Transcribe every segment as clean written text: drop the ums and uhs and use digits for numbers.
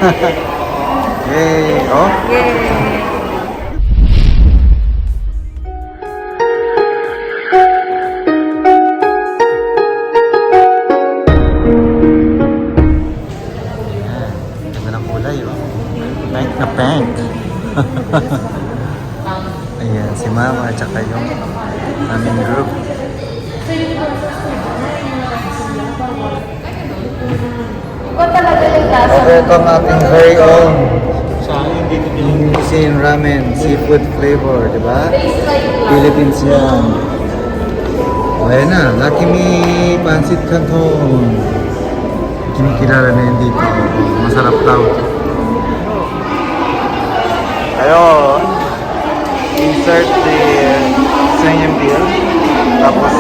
Yay! Oh? Yay! Ganda ng kulay, oh. Pink na pink. Ayan, si Mama at saka yung aming group. Okay, ito ang ating very own Nissin ramen, seafood flavor, di ba? Philippines yan. Ayan na, Lucky Me Pancit Canton. Kinikilala na yun dito. Masarap daw. Ayun. Insert the same bill. Tapos,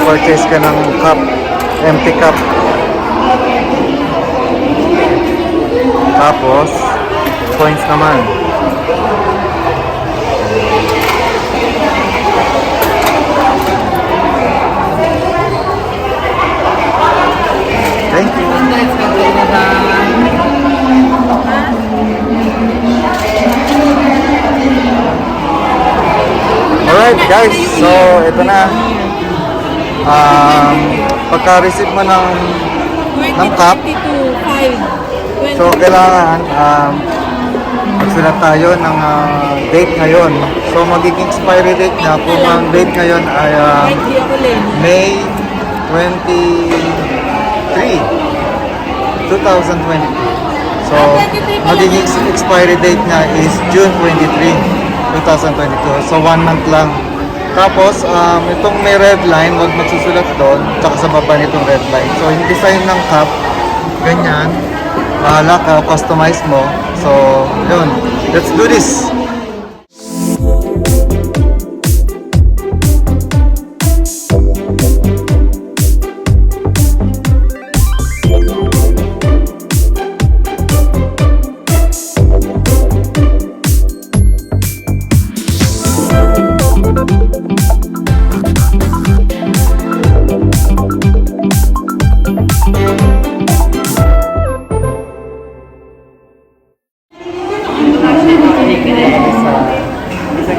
purchase ka ng cup, empty cup. Tapos, points naman. Thank you. Alright guys, so ito na. Pagka-receive mo ng cup, so kailangan magsulat tayo ng date ngayon. So magiging expiry date na kung ang date ngayon ay May 23, 2022. So magiging expiry date niya is June 23, 2022. So 1 month lang. Tapos itong may red line, wag magsusulat doon, tsaka sa baba nitong red line. So yung design ng cup, ganyan. Bahala ka, customize mo. So, yun. Let's do this!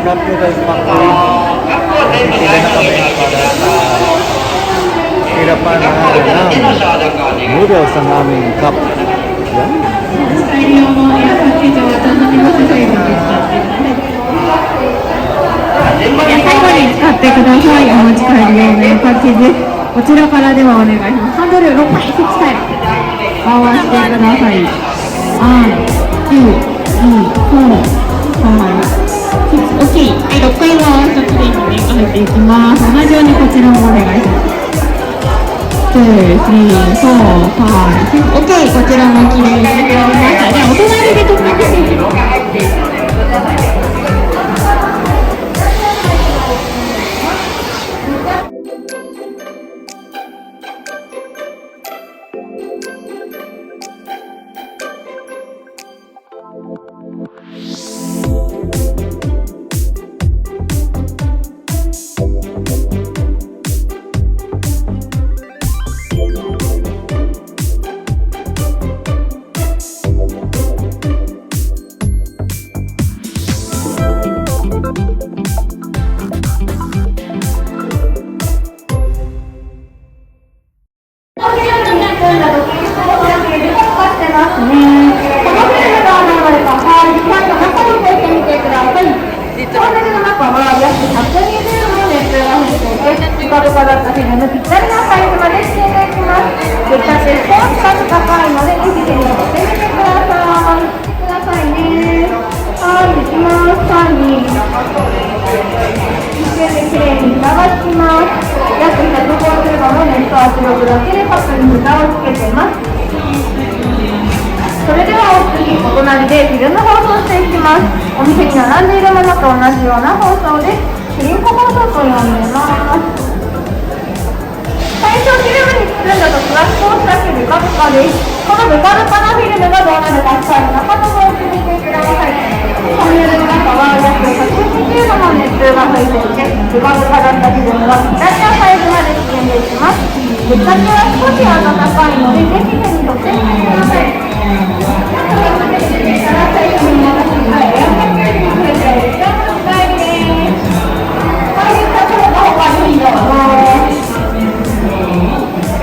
Noodles factory. Sila na kami para sa hirapan ng noodles ang aming cup. Yan. OK、はい、6回は1つでいいので入っていきます。同じようにこちらもお願いします。2、3、4、5、6。OK、こちらもきれいにできました。じゃあ、お隣で取ってください。それではお次、お隣でフィルム放送していきます。お店に並んでいるものと同じような放送です。フィルム放送と呼んでます。最初フィルムに包んだとプラスをしたブカブカです。このブカブカなフィルムがどうなるか、中の方を見てください。このフィルムの中は約120度の熱風が吹いていて、ブカブカだったフィルムはイタリアサイズまで進んでいきます。出来は少し温かいので、ぜひ手に取ってみてください。最初に流します。エアコンに触れております。お帰りです。はい、先ほど他にどうぞ。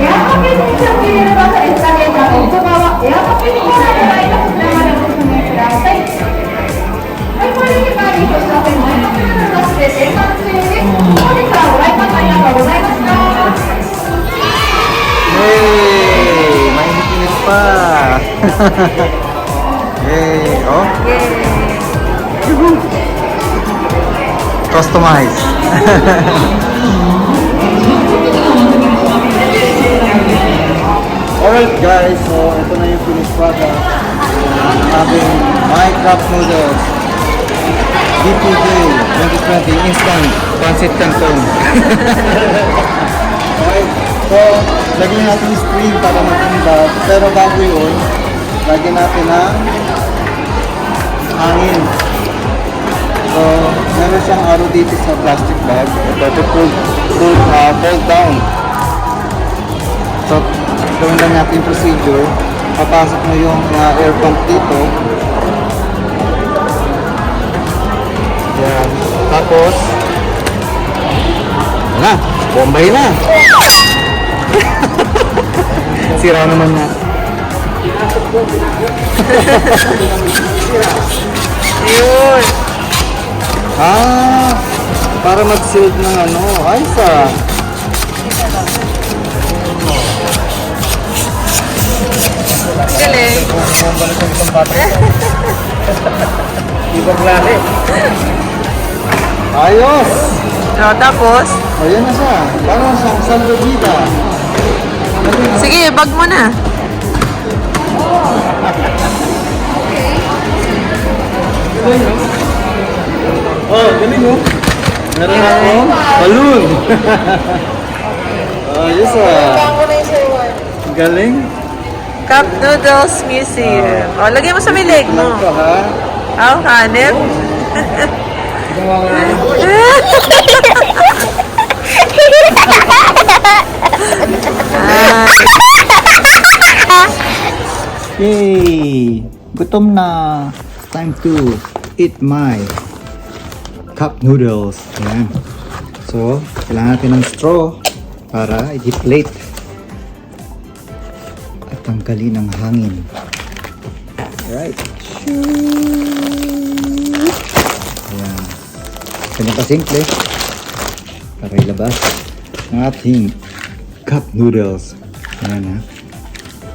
エアコンに接触入れる場所エスカレーターの奥側、エアコンにコーナーのライトこちらまでお進みください。はい、これで会議としては前の部分のすべて完成です。本日はご来館ありがとうございました。Yay! Mainit-init pa! Yay! Oh? Customize! Alright guys, so ito na yung finished product ng ating My Cup Noodles DPJ 2020 Instant Pancit Canton. Okay, so lagyan natin yung string para mag-imbag, pero bago yun, lagyan natin ng hangin. So, meron siyang araw dito sa plastic bag. Ito pull down. So, gawin lang natin yung procedure. Papasok mo yung air pump dito. Yan. Tapos, wala, bombay na. Sira naman na. Yun. Para mag-sealed ng ano. Ayos ah. Galing. Ibang klase. Ayos! O, tapos? Ayan na siya. Parang siyang sandobita. Sige, bag mo na. Oh, galing oh. Meron akong balloon. Ayos ah. Galing. Cup Noodles Museum. O, lagay mo sa may leg mo. Ito ha. Oh, hanip. Yay! Gutom na. Time to eat my cup noodles. Ayan. So, kailangan natin ng straw para i-deflate at tanggalin ang hangin. Alright. Ayan. Ganyan kasimple para ilabas ang ating cup noodles. Ayan ha.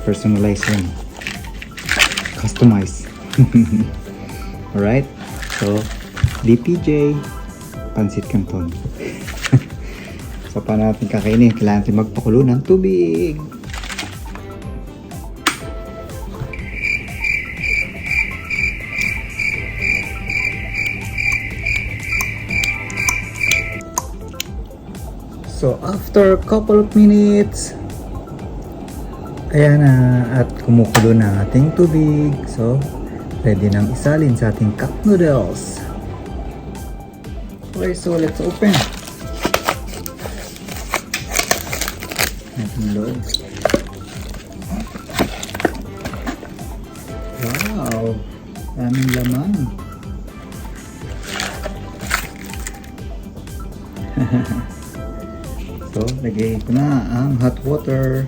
Personalize yan. Customize. Alright. So, DPJ Pancit Canton. So, paano natin kakainin? Kailangan natin magpakulo ng tubig. So, after a couple of minutes, ayan na, at kumukulo na ating tubig. So, pwede nang isalin sa ating cup noodles. Okay, so let's open. Ating loob. Wow! Daming laman. So, lagay ko na ang hot water.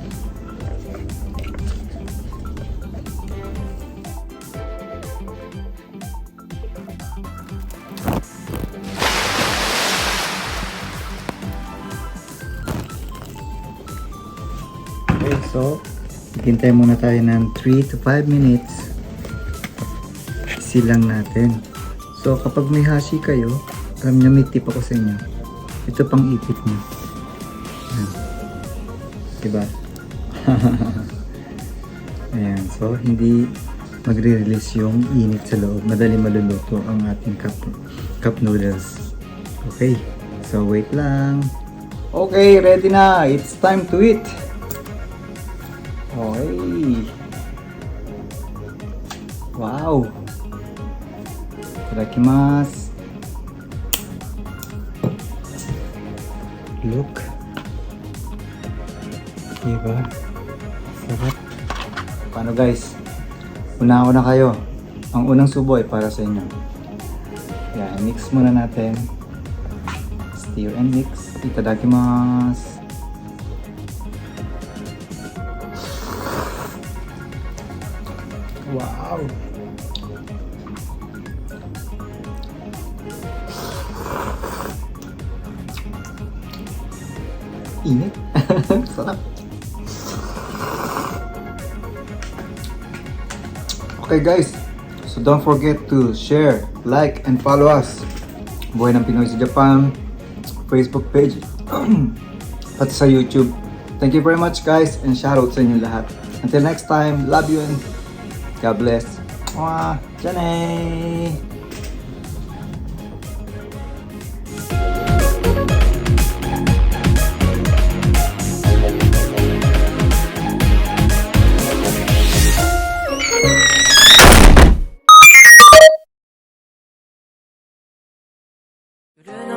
Okay, so, hintay muna tayo ng 3 to 5 minutes. Silang natin. So, kapag may hashi kayo, alam nyo, may tip ako sa inyo. Ito pang ipit nyo. Ayan. Diba? Ayan. So, hindi magre-release yung init sa loob. Madali maluluto ang ating cup noodles. Okay. So, wait lang. Okay, ready na. It's time to eat. Okay. Wow. Itadakimasu. Look. Diba? Sarap. Paano guys? Una kayo. Ang unang subo ay para sa inyo. Yan, mix muna natin. Stir and mix. Itadakimasu. Wow! Init. Sarap. Okay guys, so don't forget to share, like, and follow us. Buhay ng Pinoy sa Japan, Facebook page, pati sa YouTube. Thank you very much guys, and shoutout sa inyo lahat. Until next time, love you and God bless. Mwah! Janay!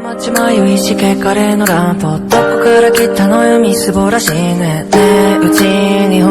街迷いしけカレーのランプどこから来たのよみすぼらしいねねえうちにほ